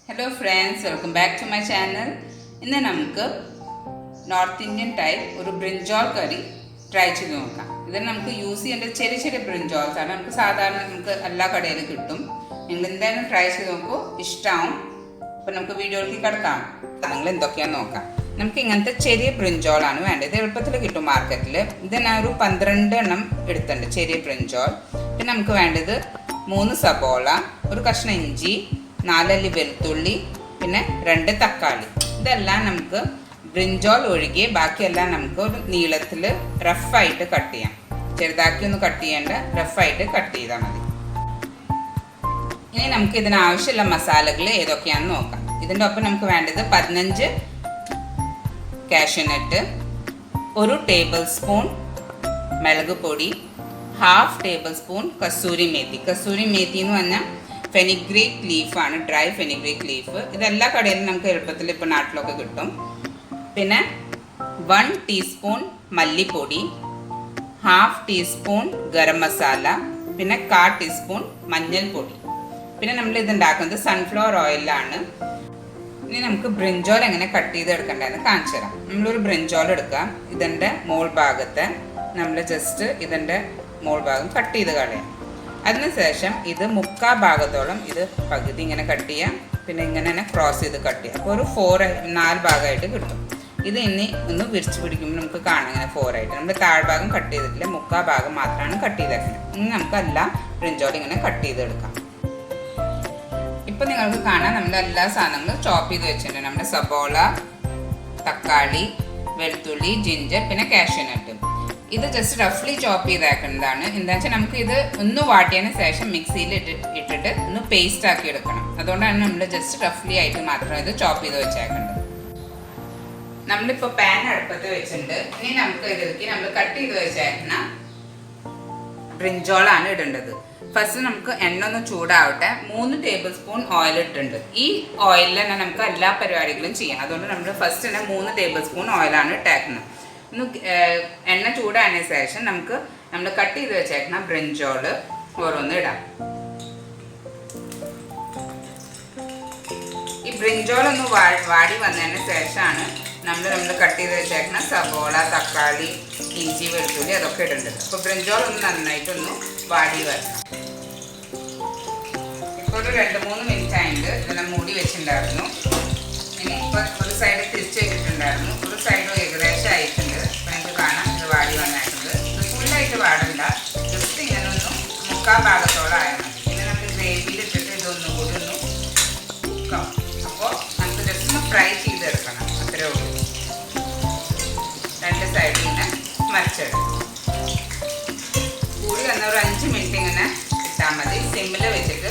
Hello friends, welcome back to my channel. ഇന്ന് നമുക്ക് north Indian type ഒരു brinjal curry try ചെയ്ത് നോക്കാം. ഇത് നമുക്ക് യൂസ് ചെയ്യേണ്ട ചെറിയ ചെറിയ ബ്രിഞ്ചോൾസ് ആണ്. നമുക്ക് സാധാരണ നമുക്ക് എല്ലാ കടയിലും കിട്ടും. നിങ്ങൾ എന്തായാലും ട്രൈ ചെയ്ത് നോക്കൂ, ഇഷ്ടമാവും. അപ്പോൾ നമുക്ക് വീഡിയോയിലേക്ക് കിടക്കാം. നിങ്ങൾ എന്തൊക്കെയാണെന്ന് നോക്കാം. നമുക്ക് ഇങ്ങനത്തെ ചെറിയ ബ്രിഞ്ചോളാണ് വേണ്ടത്. ഇത് എളുപ്പത്തിൽ കിട്ടും മാർക്കറ്റിൽ. ഇത് ഞാൻ ഒരു 12 എണ്ണം എടുത്തിട്ടുണ്ട്, ചെറിയ ബ്രിഞ്ചോൾ. പിന്നെ നമുക്ക് വേണ്ടത് 3 സബോള, ഒരു കഷ്ണം ഇഞ്ചി, 4 അല്ലി വെളുത്തുള്ളി, പിന്നെ 2 തക്കാളി. ഇതെല്ലാം നമുക്ക് ബ്രിഞ്ചോൾ ഒഴികെ ബാക്കിയെല്ലാം നമുക്ക് ഒരു നീളത്തിൽ റഫായിട്ട് കട്ട് ചെയ്യാം. ചെറുതാക്കി ഒന്ന് കട്ട് ചെയ്യേണ്ട, റഫായിട്ട് കട്ട് ചെയ്താൽ മതി. ഇനി നമുക്ക് ഇതിനാവശ്യമുള്ള മസാലകൾ ഏതൊക്കെയാണെന്ന് നോക്കാം. ഇതിൻ്റെ ഒപ്പം നമുക്ക് വേണ്ടത് 15 കാഷ്യൂനട്ട്, 1 ടേബിൾ സ്പൂൺ മുളക് പൊടി, 1/2 ടേബിൾ സ്പൂൺ കസൂരി മേത്തി. കസൂരി മേത്തി എന്ന് പറഞ്ഞാൽ ഫെനിഗ്രീക്ക് ലീഫാണ്, ഡ്രൈ ഫെനിഗ്രീക്ക് ലീഫ്. ഇതെല്ലാ കടയിലും നമുക്ക് എളുപ്പത്തിൽ ഇപ്പോൾ നാട്ടിലൊക്കെ കിട്ടും. പിന്നെ 1 ടീസ്പൂൺ മല്ലിപ്പൊടി, 1/2 ടീസ്പൂൺ ഗരം മസാല, പിന്നെ 1/4 ടീസ്പൂൺ മഞ്ഞൾപ്പൊടി. പിന്നെ നമ്മൾ ഇതുണ്ടാക്കുന്നത് സൺഫ്ലവർ ഓയിലാണ്. ഇനി നമുക്ക് ബ്രിഞ്ചോൾ എങ്ങനെ കട്ട് ചെയ്ത് എടുക്കേണ്ടതെന്ന് കാണിച്ചു തരാം. നമ്മളൊരു ബ്രിഞ്ചോൾ എടുക്കാം. ഇതിൻ്റെ മോൾ ഭാഗത്ത് നമ്മൾ ജസ്റ്റ് ഇതിൻ്റെ മോൾ ഭാഗം കട്ട് ചെയ്ത് കളയാം. അതിനുശേഷം ഇത് 1/4 ഭാഗത്തോളം ഇത് പകുതി ഇങ്ങനെ കട്ട് ചെയ്യാം. പിന്നെ ഇങ്ങനെ തന്നെ ക്രോസ് ചെയ്ത് കട്ട് ചെയ്യാം. അപ്പോൾ ഒരു 4 ഭാഗമായിട്ട് കിട്ടും. ഇത് ഇനി ഒന്ന് വിരിച്ച് പിടിക്കുമ്പോൾ നമുക്ക് കാണാം ഇങ്ങനെ 4 ആയിട്ട്. നമ്മൾ താഴ്ഭാഗം കട്ട് ചെയ്തിട്ടില്ല, 1/4 ഭാഗം മാത്രമാണ് കട്ട് ചെയ്തേക്കുന്നത്. ഇനി നമുക്കെല്ലാം ബ്രിഞ്ചോൾ ഇങ്ങനെ കട്ട് ചെയ്തെടുക്കാം. ഇപ്പം നിങ്ങൾക്ക് കാണാം നമ്മുടെ എല്ലാ സാധനങ്ങളും ചോപ്പ് ചെയ്ത് വെച്ചിട്ടുണ്ട്. നമ്മുടെ സബോള, തക്കാളി, വെളുത്തുള്ളി, ജിഞ്ചർ, പിന്നെ കാഷ്യൂനട്ട്. ഇത് ജസ്റ്റ് റഫ്ലി ചോപ്പ് ചെയ്തേക്കുന്നതാണ്. എന്താ വെച്ചാൽ നമുക്ക് ഇത് ഒന്ന് വാട്ടിയതിന് ശേഷം മിക്സിയിൽ ഇട്ടിട്ട് ഒന്ന് പേസ്റ്റ് ആക്കി എടുക്കണം. അതുകൊണ്ടാണ് നമ്മൾ ജസ്റ്റ് റഫ്ലി ആയിട്ട് മാത്രം ഇത് ചോപ്പ് ചെയ്ത് വെച്ചേക്കേണ്ടത്. നമ്മളിപ്പോൾ പാൻ അടുപ്പത്ത് വെച്ചിട്ടുണ്ട്. ഇനി നമുക്ക് ഇതിലേക്ക് നമ്മൾ കട്ട് ചെയ്ത് വെച്ചേക്കുന്ന ബ്രിഞ്ചോളാണ് ഇടേണ്ടത്. ഫസ്റ്റ് നമുക്ക് എണ്ണ ഒന്ന് ചൂടാവട്ടെ. 3 ടേബിൾ സ്പൂൺ ഓയിൽ ഇട്ടിട്ടുണ്ട്. ഈ ഓയിലിൽ തന്നെ നമുക്ക് എല്ലാ പരിപാടികളും ചെയ്യാം. അതുകൊണ്ട് നമ്മൾ ഫസ്റ്റ് തന്നെ 3 ടേബിൾ സ്പൂൺ ഓയിലാണ് ഇട്ടേക്കുന്നത്. ഒന്ന് എണ്ണ ചൂടായതിനു ശേഷം നമുക്ക് നമ്മൾ കട്ട് ചെയ്ത് വെച്ചേക്കുന്ന ബ്രിഞ്ചോൾ ഓരോന്ന് ഇടാം. ഈ ബ്രിഞ്ചോൾ ഒന്ന് വാടി വന്നതിന് ശേഷമാണ് നമ്മൾ കട്ട് ചെയ്ത് വെച്ചേക്കുന്ന സബോള, തക്കാളി, ഇഞ്ചി, വെളുത്തുള്ളി അതൊക്കെ ഇടേണ്ടത്. അപ്പോൾ ബ്രിഞ്ചോൾ ഒന്ന് നന്നായിട്ടൊന്ന് വാടി വരണം. ഇപ്പോൾ ഒരു 2-3 മിനിറ്റ് ആയിട്ട് ഇതെല്ലാം മൂടി വെച്ചിട്ടുണ്ടായിരുന്നു. ഇനി ഇപ്പോൾ ഒരു സൈഡ് തിരിച്ച് വെച്ചിട്ടുണ്ടായിരുന്നു, ഒരു സൈഡ് ഏകദേശം ആയിട്ടുണ്ട്. അപ്പോൾ എനിക്ക് കാണാം ഇത് വാടി വന്നിട്ടുണ്ട്. ഇത് ഫുള്ളായിട്ട് വാടണ്ട, ജസ്റ്റ് ഇങ്ങനെ ഒന്ന് 1/4 ഭാഗത്തോളം ആയാൽ മതി. പിന്നെ നമുക്ക് ഗ്രേവിയിലിട്ടിട്ട് ഇതൊന്നും കൂടി ഒന്ന് കുക്കാം. അപ്പോൾ നമുക്ക് ജസ്റ്റ് ഒന്ന് ഫ്രൈ ചെയ്തെടുക്കണം, അത്രേ ഉള്ളൂ. 2 സൈഡിൽ ഇങ്ങനെ മറിച്ചിടാം. കൂടി വന്ന ഒരു 5 മിനിറ്റ് ഇങ്ങനെ ഇട്ടാൽ മതി. സിമ്മിൽ വെച്ചിട്ട്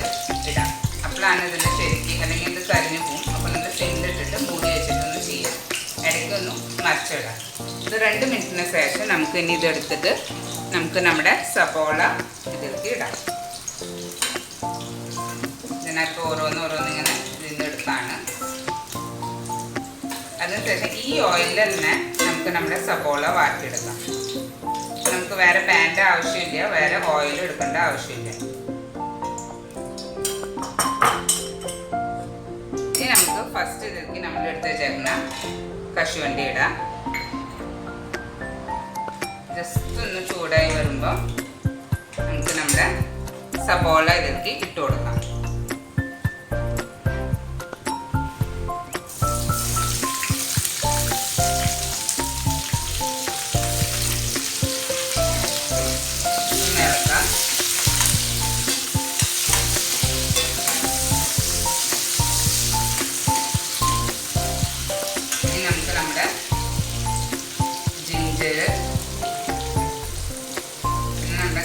ഇടാം. അപ്പോഴാണ് ഇതിൻ്റെ ശരിക്ക്, അല്ലെങ്കിൽ ഇത് കരിഞ്ഞു പോകും. അപ്പോൾ നമ്മൾ സിമ്മിലിട്ടിട്ട് മൂടി വെച്ചിട്ടൊന്ന് ചെയ്യാം. ഇടയ്ക്കൊന്നും മറിച്ചിടാം. ഇത് 2 മിനിറ്റിന് ശേഷം നമുക്ക് ഇനി ഇതെടുത്തിട്ട് നമുക്ക് നമ്മുടെ സബോള ഇതിലേക്ക് ഇടാം. ഇതിനകത്ത് ഓരോന്നിങ്ങനെ ഇതിന്നെടുത്താണ്. അതിനുശേഷം ഈ ഓയിലിൽ തന്നെ നമുക്ക് നമ്മുടെ സബോള വാട്ടിയെടുക്കാം. അപ്പോൾ നമുക്ക് വേറെ പാൻ്റെ ആവശ്യമില്ല, വേറെ ഓയിൽ എടുക്കേണ്ട ആവശ്യമില്ല. ഇനി നമുക്ക് ഫസ്റ്റ് ഇതിലേക്ക് നമ്മൾ എടുത്ത് വെച്ചേക്കുന്ന കശുവണ്ടി ഇടാം. ജസ്റ്റ് ഒന്ന് ചൂടായി വരുമ്പോൾ നമുക്ക് നമ്മുടെ സബോള ഇതിലേക്ക് ഇട്ട് കൊടുക്കാം.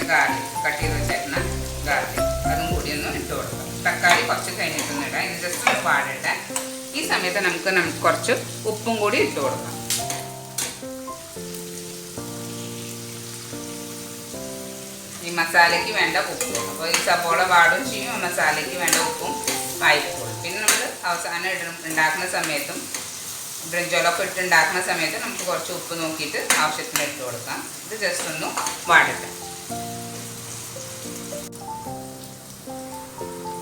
ഗാർലിക് കട്ട് ചെയ്ത് വെച്ചേക്കുന്ന ഗാർലിക് അതും കൂടി ഒന്ന് ഇട്ട് കൊടുക്കാം. തക്കാളി കുറച്ച് കഴിഞ്ഞിട്ടൊന്ന് ഇടാം. ഇത് ജസ്റ്റ് ഒന്ന് പാടട്ടെ. ഈ സമയത്ത് നമുക്ക് കുറച്ച് ഉപ്പും കൂടി ഇട്ട് കൊടുക്കാം. ഈ മസാലയ്ക്ക് വേണ്ട ഉപ്പ്, അപ്പോൾ ഈ സബോള വാടും ചെയ്യും, മസാലയ്ക്ക് വേണ്ട ഉപ്പും ആയിക്കോളും. പിന്നെ നമ്മൾ അവസാനം ഉണ്ടാക്കുന്ന സമയത്തും ബ്രിഞ്ചോളൊക്കെ ഇട്ടുണ്ടാക്കുന്ന സമയത്ത് നമുക്ക് കുറച്ച് ഉപ്പ് നോക്കിയിട്ട് ആവശ്യത്തിന് ഇട്ട് കൊടുക്കാം. ഇത് ജസ്റ്റ് ഒന്ന് വാടട്ടെ.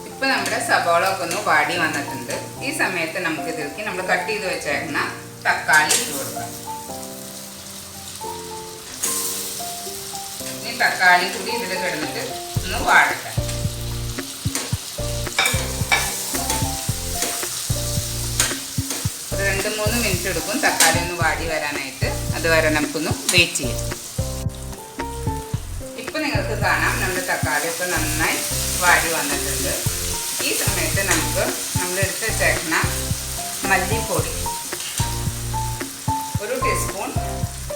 ഇപ്പോൾ നമ്മുടെ സബോള ഒക്കെ ഒന്ന് വാടി വന്നിട്ടുണ്ട്. ഈ സമയത്ത് നമുക്ക് ഇതിലേക്ക് നമ്മൾ കട്ട് ചെയ്ത് വെച്ചേക്കുന്ന തക്കാളി ഇട്ട് കൊടുക്കാം. ഈ തക്കാളി കൂടി ഇതിൽ കിടന്നിട്ട് ഒന്ന് വാഴട്ടെ. ഒരു 2-3 മിനിറ്റ് എടുക്കും തക്കാളി ഒന്ന് വാടി വരാനായിട്ട്. അതുവരെ നമുക്കൊന്ന് വെയിറ്റ് ചെയ്യാം. ഇപ്പം നിങ്ങൾക്ക് കാണാം നമ്മുടെ തക്കാളിയൊക്കെ നന്നായി വാടി വന്നിട്ടുണ്ട്. ഈ സമയത്ത് നമുക്ക് നമ്മൾ എടുത്ത് വെച്ചേക്കുന്ന മല്ലിപ്പൊടി, 1 ടീസ്പൂൺ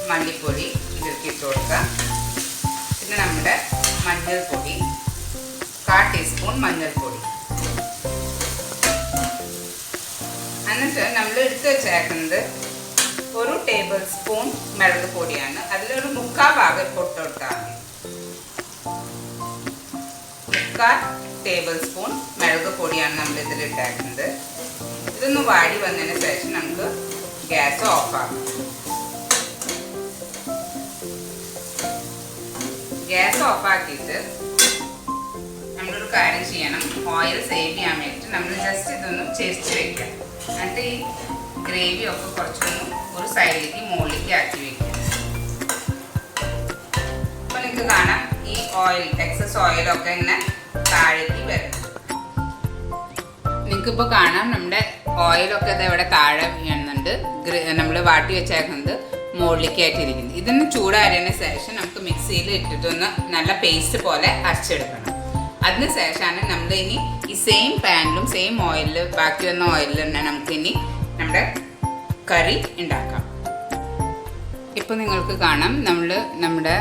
മല്ലിപ്പൊടി ഇതിലേക്ക് ഇട്ട് കൊടുക്കാം. പിന്നെ നമ്മുടെ മഞ്ഞൾപ്പൊടി, 1/4 ടീസ്പൂൺ മഞ്ഞൾപ്പൊടി. എന്നിട്ട് നമ്മൾ എടുത്ത് വെച്ചേക്കുന്നത് 1 ടേബിൾ സ്പൂൺ മുളക് പൊടിയാണ്. അതിലൊരു 3/4 ഭാഗം ഇട്ട് കൊടുത്താൽ മതി. 3/4 ടേബിൾ സ്പൂൺ മുളക് പൊടിയാണ് നമ്മൾ ഇതിൽ ഇട്ടേക്കുന്നത്. ഇതൊന്ന് വാടി വന്നതിന് ശേഷം നമുക്ക് ഗ്യാസ് ഓഫാക്കാം. ഗ്യാസ് ഓഫാക്കിയിട്ട് നമ്മളൊരു കാര്യം ചെയ്യണം. ഓയിൽ സേവ് ചെയ്യാൻ വേണ്ടിയിട്ട് നമ്മൾ ജസ്റ്റ് ഇതൊന്ന് ചെരിച്ച് വെക്കാം. എന്നിട്ട് ഈ ഗ്രേവി ഒക്കെ കുറച്ചൊന്നും ഒരു സൈഡിലേക്ക് മുകളിലേക്ക് ആക്കി വെക്കാം. അപ്പോൾ നിങ്ങൾക്ക് കാണാം ഈ ഓയിൽ, എക്സസ് ഓയിലൊക്കെ ഇങ്ങനെ താഴേക്ക് വരണം. നിങ്ങൾക്കിപ്പോൾ കാണാം നമ്മുടെ ഓയിലൊക്കെ ഇത് ഇവിടെ താഴെ വീഴുന്നുണ്ട്. നമ്മൾ വാട്ടി വെച്ചേക്കുന്നത് മുകളിലേക്ക് ആയിട്ടിരിക്കുന്നത്. ഇതൊന്ന് ചൂടാറിയതിന് ശേഷം നമുക്ക് മിക്സിയിൽ ഇട്ടിട്ടൊന്ന് നല്ല പേസ്റ്റ് പോലെ അരച്ചെടുക്കണം. അതിന് ശേഷമാണ് നമ്മൾ ഇനി ഈ സെയിം പാനിലും സെയിം ഓയിലിൽ, ബാക്കി വന്ന ഓയിലിൽ തന്നെ നമുക്ക് ഇനി നമ്മുടെ കറി ഉണ്ടാക്കാം. ഇപ്പോൾ നിങ്ങൾക്ക് കാണാം നമ്മുടെ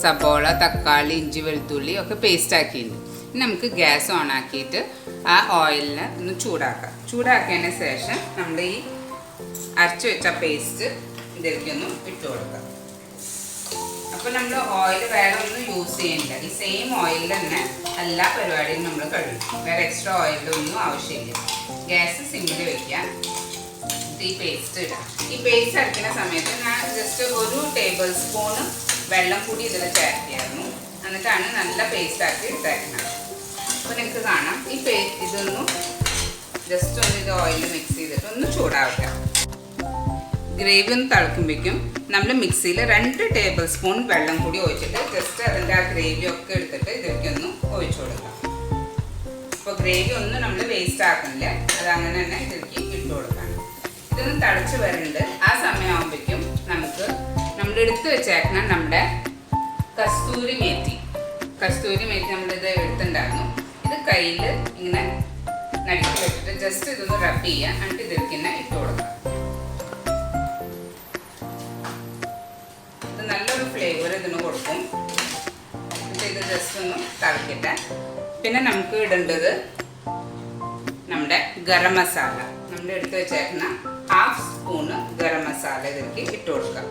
സബോള, തക്കാളി, ഇഞ്ചി, വെളുത്തുള്ളി ഒക്കെ പേസ്റ്റ് ആക്കിയിട്ടുണ്ട്. ഇനി നമുക്ക് ഗ്യാസ് ഓൺ ആക്കിയിട്ട് ആ ഓയിലിനെ ഒന്ന് ചൂടാക്കാം. ചൂടാക്കിയതിന് ശേഷം നമ്മൾ ഈ അരച്ച് വെച്ച പേസ്റ്റ് ഇതിലേക്കൊന്നും ഇട്ട് കൊടുക്കാം. അപ്പോൾ നമ്മൾ ഓയിൽ വേറെ ഒന്നും യൂസ് ചെയ്യുന്നില്ല. ഈ സെയിം ഓയിലിൽ തന്നെ എല്ലാ പരിപാടിയും നമ്മൾ കഴിയും. വേറെ എക്സ്ട്രാ ഓയിലൊന്നും ആവശ്യമില്ല. ഗ്യാസ് സിമ്മിൽ വയ്ക്കാം. ഈ പേസ്റ്റ് ഇടാം. ഈ പേസ്റ്റ് അരയ്ക്കുന്ന സമയത്ത് ഞാൻ ജസ്റ്റ് 1 ടേബിൾ സ്പൂണ് വെള്ളം കൂടി ഇതിൽ ചേർത്തിയായിരുന്നു. എന്നിട്ടാണ് നല്ല പേസ്റ്റാക്കി എടുത്തേക്കുന്നത്. അപ്പോൾ നിങ്ങൾക്ക് കാണാം ഈ ഇതൊന്നും ജസ്റ്റ് ഒന്ന് ഇത് ഓയിൽ മിക്സ് ചെയ്തിട്ട് ഒന്ന് ചൂടാവട്ടെ. ഗ്രേവി ഒന്ന് തിളക്കുമ്പോഴേക്കും നമ്മൾ മിക്സിയിൽ 2 ടേബിൾ സ്പൂൺ വെള്ളം കൂടി ഒഴിച്ചിട്ട് ജസ്റ്റ് അതിൻ്റെ ആ ഗ്രേവി ഒക്കെ എടുത്തിട്ട് ഇതിലേക്കൊന്ന് ഒഴിച്ചു കൊടുക്കാം. അപ്പോൾ ഗ്രേവി ഒന്നും നമ്മൾ വേസ്റ്റ് ആക്കുന്നില്ല. അത് അങ്ങനെ തന്നെ ഇതിലേക്ക് ഇട്ട് കൊടുക്കണം. ഇതൊന്ന് തിളച്ച് വരുന്നുണ്ട്. ആ സമയമാകുമ്പോഴേക്കും നമുക്ക് നമ്മൾ എടുത്ത് വെച്ചേക്കണം നമ്മുടെ കസ്തൂരി മേത്തി നമ്മളിത് എടുത്തിട്ടുണ്ടായിരുന്നു. ഇത് കയ്യിൽ ഇങ്ങനെ നടുക്കി വെച്ചിട്ട് ജസ്റ്റ് ഇതൊന്ന് റബ് ചെയ്യുക. എന്നിട്ട് ഇതിലേക്ക് തന്നെ ഇട്ട് കൊടുക്കാം. ഇത് നല്ലൊരു ഫ്ലേവർ ഇതിന് കൊടുക്കും. എന്നിട്ട് ഇത് ജസ്റ്റ് ഒന്ന് തിളക്കട്ടെ. പിന്നെ നമുക്ക് ഇടേണ്ടത് നമ്മുടെ ഗരം മസാല, നമ്മൾ എടുത്ത് വെച്ചേക്കുന്ന 1/2 സ്പൂണ് ഗരം മസാല ഇതിലേക്ക് ഇട്ട് കൊടുക്കാം.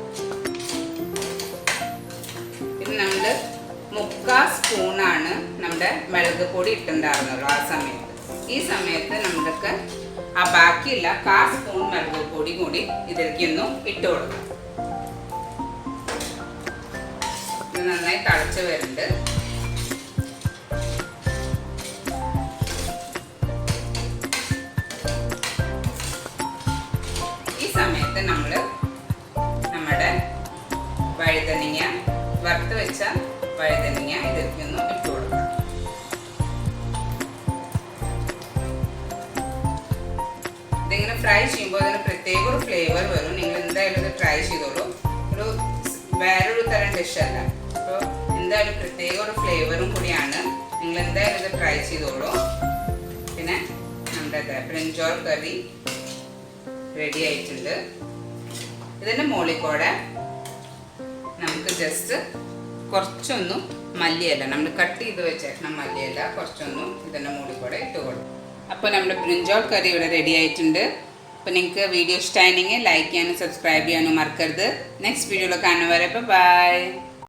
പിന്നെ നമ്മൾ 3/4 സ്പൂണാണ് നമ്മുടെ മുളക് പൊടി ഇട്ടുണ്ടായിരുന്നുള്ളൂ ആ സമയത്ത്. ഈ സമയത്ത് നമ്മൾക്ക് ആ ബാക്കിയുള്ള 1/4 സ്പൂൺ മുളക് പൊടി കൂടി ഇതിലേക്കൊന്നും ഇട്ട് കൊടുക്കാം. ഇത് നന്നായി തിളച്ച് വരുന്നുണ്ട്. ഈ സമയത്ത് നമ്മൾ നമ്മുടെ വഴുതനങ്ങ, വറുത്ത് വെച്ച വഴുതനങ്ങ ഇതിലേക്കൊന്നും ഇട്ട് കൊടുക്കാം. ഇതിങ്ങനെ ഫ്രൈ ചെയ്യുമ്പോൾ അതിന് പ്രത്യേക ഒരു ഫ്ലേവർ വരും. നിങ്ങൾ എന്തായാലും ഇത് ട്രൈ ചെയ്തോളൂ. വേറൊരു തരം ഡിഷല്ല. അപ്പോൾ എന്തായാലും പ്രത്യേക ഒരു ഫ്ലേവറും കൂടിയാണ്. നിങ്ങൾ എന്തായാലും ഇത് ട്രൈ ചെയ്തോളൂ. പിന്നെ നമ്മുടെ ബ്രിഞ്ചോൾ കറി റെഡി ആയിട്ടുണ്ട്. ഇതിൻ്റെ മുകളിൽ കൂടെ നമുക്ക് ജസ്റ്റ് കുറച്ചൊന്നും മല്ലിയില, നമ്മൾ കട്ട് ചെയ്ത് വെച്ചേക്കണം മല്ലിയില കുറച്ചൊന്നും ഇതിൻ്റെ മുകളിൽ കൂടെ ഇട്ട് കൊടുക്കും. അപ്പോൾ നമ്മുടെ ബ്രിഞ്ചോൾ കറി ഇവിടെ റെഡി ആയിട്ടുണ്ട്. അപ്പോൾ നിങ്ങൾക്ക് വീഡിയോ ഇഷ്ടമായെങ്കിൽ ലൈക്ക് ചെയ്യാനും സബ്സ്ക്രൈബ് ചെയ്യാനും മറക്കരുത്. നെക്സ്റ്റ് വീഡിയോയിൽ കാണുന്നവരെ ബൈ.